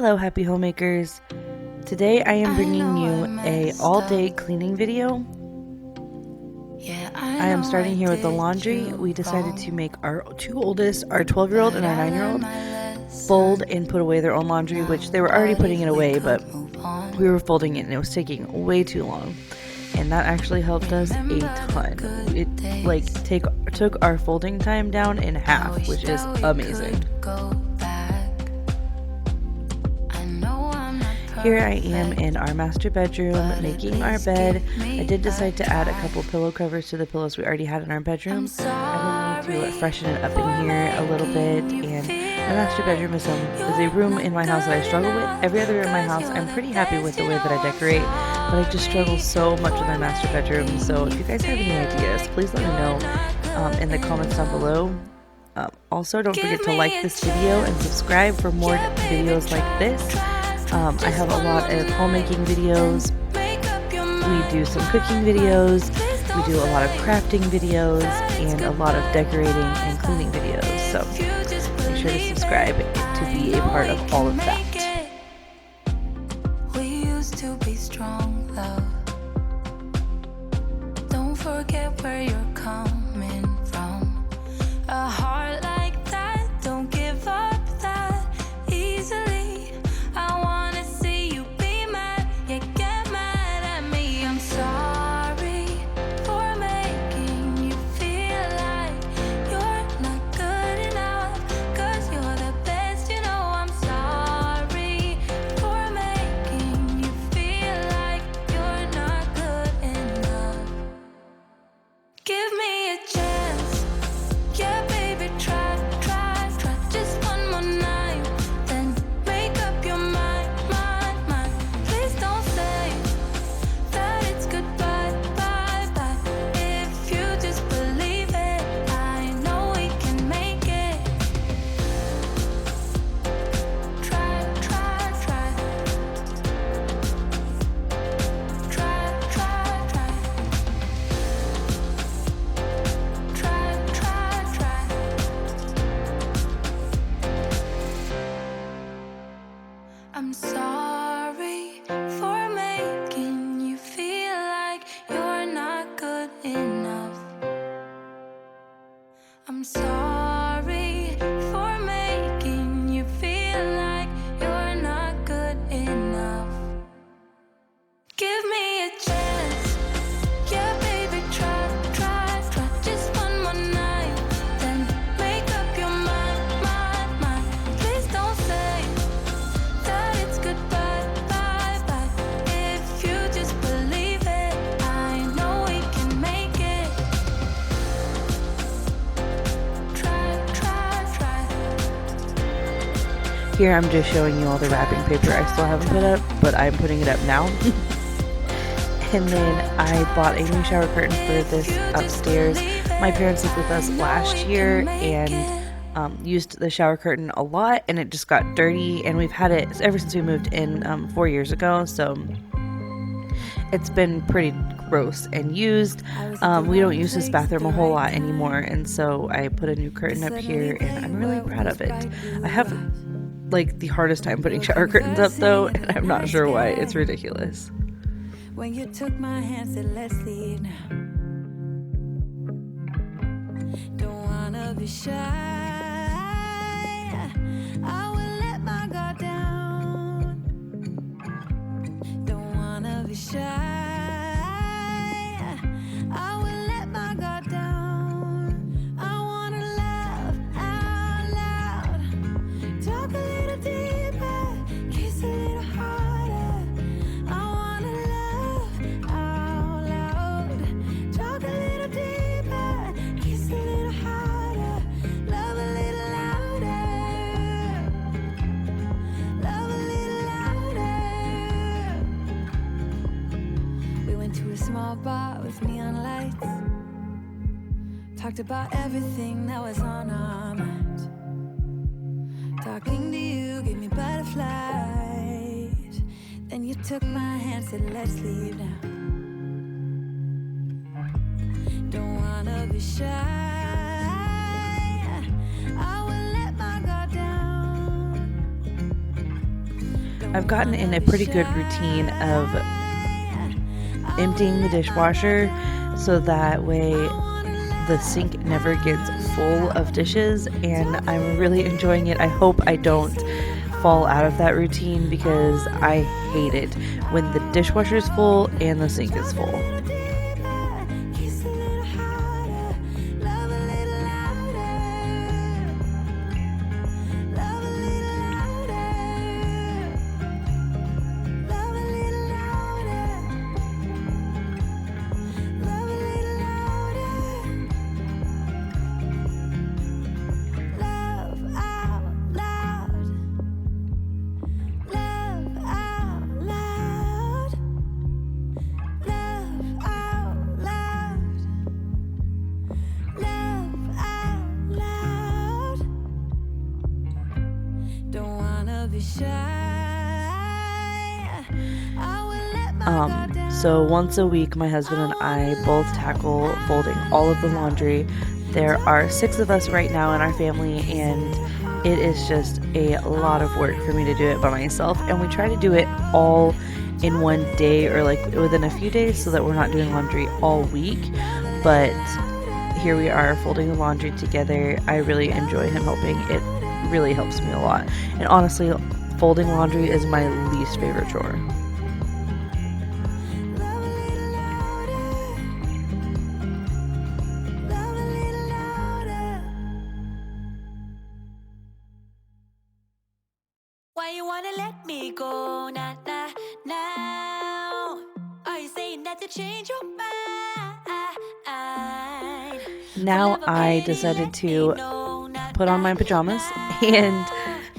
Hello, happy homemakers. Today I am bringing you a all-day cleaning video. I am starting here with the laundry. We decided to make our two oldest, our 12-year-old and our 9-year-old, fold and put away their own laundry, which they were already putting it away, but we were folding it and it was taking way too long. And that actually helped us a ton. It took our folding time down in half, which is amazing. Here I am in our master bedroom making our bed. I did decide to add a couple pillow covers to the pillows we already had in our bedroom. I really need to freshen it up in here a little bit. And my master bedroom is a room in my house that I struggle with. Every other room in my house I'm pretty happy with the way that I decorate, but I just struggle so much with my master bedroom. So if you guys have any ideas, please let me know in the comments down below. Also, don't forget to like this video and subscribe for more videos like this. I have a lot of homemaking videos. We do some cooking videos. We do a lot of crafting videos and a lot of decorating and cleaning videos. So make sure to subscribe to be a part of all of that. We used to be strong, love. Don't forget where you're coming from. A heart like that, don't give up that easily. I wanna see you be mad, yeah, get mad at me. I'm sorry for making you feel like you're not good enough, 'cause you're the best, you know. I'm sorry for making you feel like you're not good enough. Give me a chance, yeah, baby, try, just one more night, then make up your mind. Please don't say that it's goodbye, bye. If you just believe it, I know we can make it. Try. I'm sorry for making you feel like you're not good enough. I'm sorry for making you feel like you're not good enough. Give me a chance, yeah, baby, try, just one more night, then make up your mind. Please don't say that it's goodbye, bye. If you just believe it, I know we can make it. Try. Here I'm just showing you all the wrapping paper I still haven't put up, but I'm putting it up now. And then I bought a new shower curtain for this upstairs. My parents lived with us last year and used the shower curtain a lot, and it just got dirty, and we've had it ever since we moved in 4 years ago, so it's been pretty gross and used. We don't use this bathroom a whole lot anymore, and so I put a new curtain up here, and I'm really proud of it. I have the hardest time putting shower curtains up though, and I'm not sure why. It's ridiculous. When you took my hand, said let's leave now. Don't wanna be shy, I will let my guard down. Don't wanna be shy, I will let my guard down. I wanna laugh out loud, talk a little deeper, kiss a little harder. I wanna laugh out loud, talk a little deeper, kiss a little harder, love a little louder, love a little louder. We went to a small bar with neon lights, talked about everything that was on our minds. Talking to you gave me butterflies. Then you took my hand, said let's leave now. Don't wanna be shy, I will let my guard down. I've gotten in a pretty good routine of emptying the dishwasher so that way the sink never gets full of dishes, and I'm really enjoying it. I hope I don't fall out of that routine because I hate it when the dishwasher is full and the sink is full. So once a week, my husband and I both tackle folding all of the laundry. There are 6 of us right now in our family, and it is just a lot of work for me to do it by myself. And we try to do it all in one day or like within a few days so that we're not doing laundry all week. But here we are folding the laundry together. I really enjoy him helping. It really helps me a lot. And honestly, folding laundry is my least favorite chore. Why you wanna let me go now? Are you saying that to change your mind? Now I decided to put on my pajamas and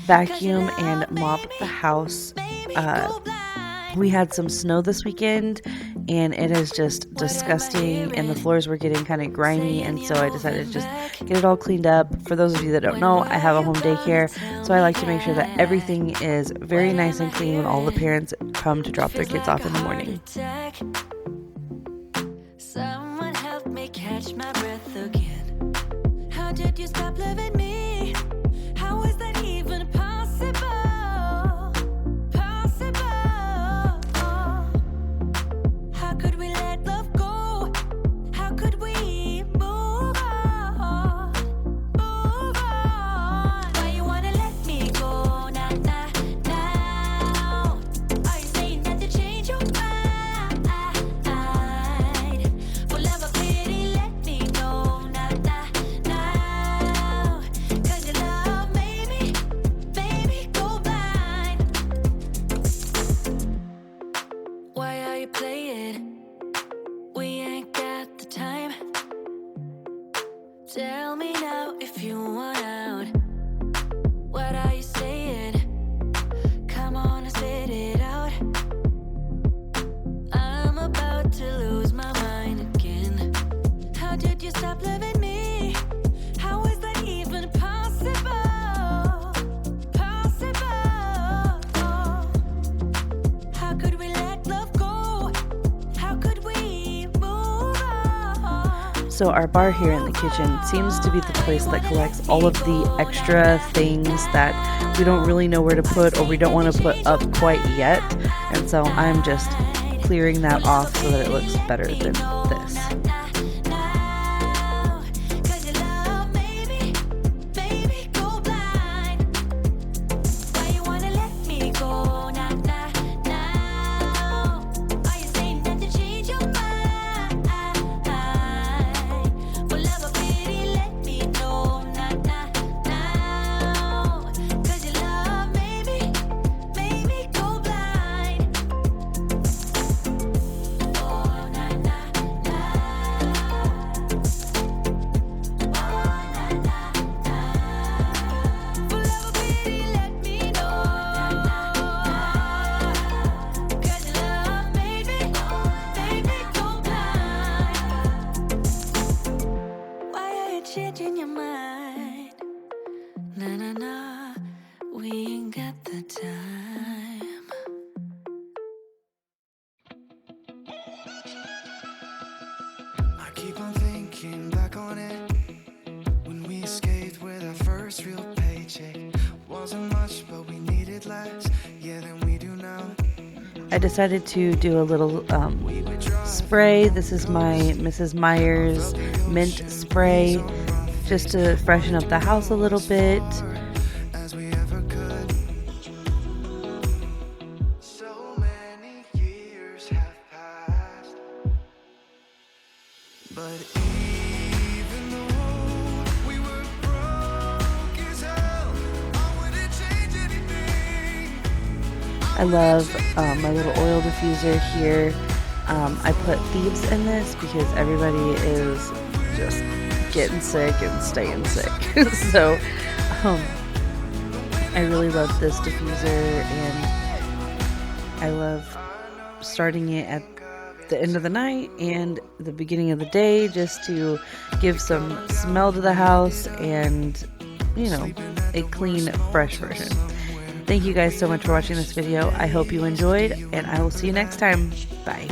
vacuum and mop the house. We had some snow this weekend and it is just disgusting, and the floors were getting kind of grimy, and so I decided to just get it all cleaned up. For those of you that don't know, I have a home daycare, so I like to make sure that everything is very nice and clean when all the parents come to drop their kids off in the morning. Someone help me catch my breath again. How did you stop loving me? How is that even possible? How could we let love go? How could we move on? Why you wanna let me go now? Are you saying that to change your mind? For love or pity, let me know now. 'Cause your love made me, baby, go blind. Why are you playing? We ain't got the time. Tell me now if you want out. What are you saying? Come on and spit it out. I'm about to lose my mind again. How did you stop loving me? How is that even possible? How could we let love go? How could we move on? So our bar here in the kitchen seems to be the place that collects all of the extra things that we don't really know where to put or we don't want to put up quite yet. And so I'm just clearing that off so that it looks better than this. Cause your love made me, baby, go blind. Why you wanna let me go now? Are you saying that to change your mind? For love or pity, let me know now. Cause your love made me, go blind. Oh, For love or pity, let me know. Cause your love made me, baby, go blind. Why are you changing your mind? Nah, we ain't got the time. I keep on thinking back on it when we escaped with our first real paycheck. Wasn't much, but we needed less. Yeah, then we do I decided to do a little spray. This is my Mrs. Meyer's mint spray, just to freshen up the house a little bit. as we ever could. So many years have passed, but even though we were broke as hell, I wouldn't change anything. I love my little oil diffuser here. I put thieves in this because everybody is just getting sick and staying sick. So I really love this diffuser, and I love starting it at the end of the night and the beginning of the day, just to give some smell to the house and, you know, a clean, fresh version. Thank you guys so much for watching this video. I hope you enjoyed, and I will see you next time. Bye.